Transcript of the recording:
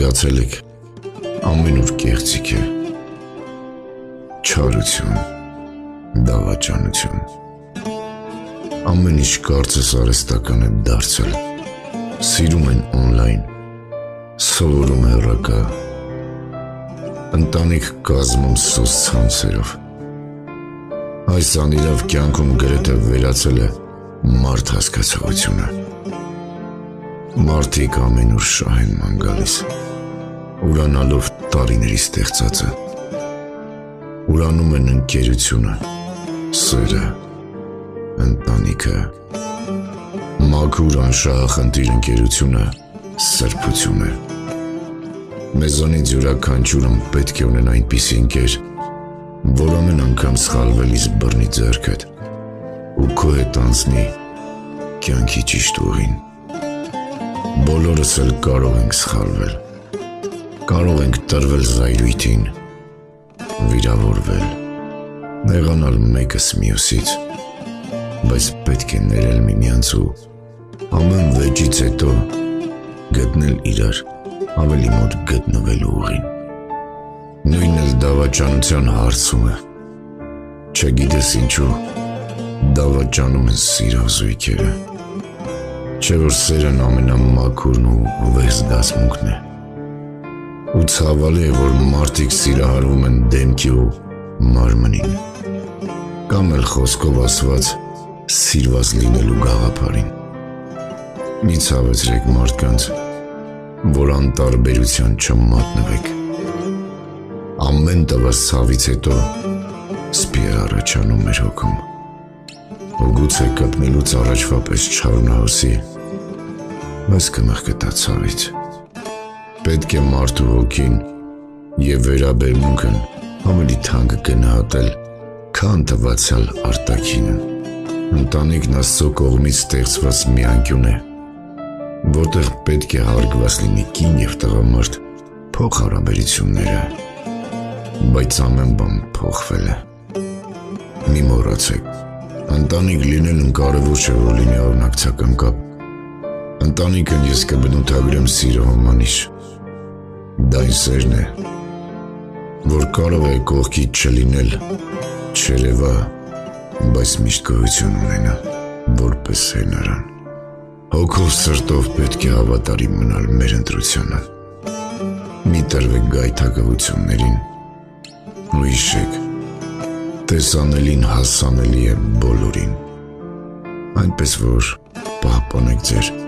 զգացել եք, ամենուր կեղծիք է, չարություն, դավաճանություն, ամեն ինչ կարծես արհեստական է դարձել, սիրում են օնլայն, սովորում հեռակա, ընտանիք կազմում սուս ցանցերով, այս անիրավ կյանքում գրեթե վերացել է մարդ հասկացողությունը, մարդիկ ամենուր շահ են ման գալիս, ուրանալով տարիների ստեղծածը, ուրանում են ընկերությունը, սերը, ընտանիքը, մաքուր անշահախնդիր ընկերությունը, սրբություն է, մեզանից յուրաքանչյուրն պետք է ունեն այնպիսի ընկեր, որ ամեն անգամ սխալվելիս բռնի ձեռքդ ու քո հետ անցնի կյանքի ճիշտ ուղին, բոլորս էլ կարող ենք սխալվել, կարող ենք տրվել զայրույթին, վիրավորվել, նեղանալ մեկս մյուսից, բայց պետք է ներել միմյանց ու ամեն վեճից հետո գտնել իրար ավելի մոտ գտնվելու ուղին, նույնն էլ դավաճանության հարցում է, չգիտես ինչու դավաճանում են սիրազույգերը, չէ որ սերն ամենամաքուրն ու վեհ զգացմունքն է, ու ցավալի է, որ մարդիկ սիրահարվում են դեմքի ու մարմնին, կամ էլ խոսքով ասված սիրված լինելու գաղափարին, մի ցավեցրեք մարդկանց, որ անտարբերության չմատնվեք, ամեն տված ցավից հետո սպի է առաջանում մեր հոգում, ու գուցե կպնելուց առաջվա պես չարունահոսի, բայց կմեղկտա ցավից, պետք է մարդու հոգին և վերաբերմունքն ավելի թանկ գնահատել, քան թվացյալ արտաքինը, ընտանիքն Աստծո կողմից ստեղծված մի անկյուն է, որտեղ պետք է հարգված լինի կին և տղամարդ փոխհարաբերությունները, բայց ամեն բան փոխվել է, մի մոռացեք, ընտանիք լինելն կարևոր չէ, որ լինի արունակցական կապ, ընտանիքն ես կբնութագրեմ սիրո հոմանիշ, դա այն սերն է, որ կարող է կողքից չլինել, չերևա, բայց միշտ գոյություն ունենա, որպես հենարան, հոգով սրտով պետք է հավատարիմ մնալ մեր ընտրությանը, մի տրվեք գայթակղություններին, ու հիշեք, տեսանելին հասանելի է բոլորին, այնպես որ պահպանեք ձեր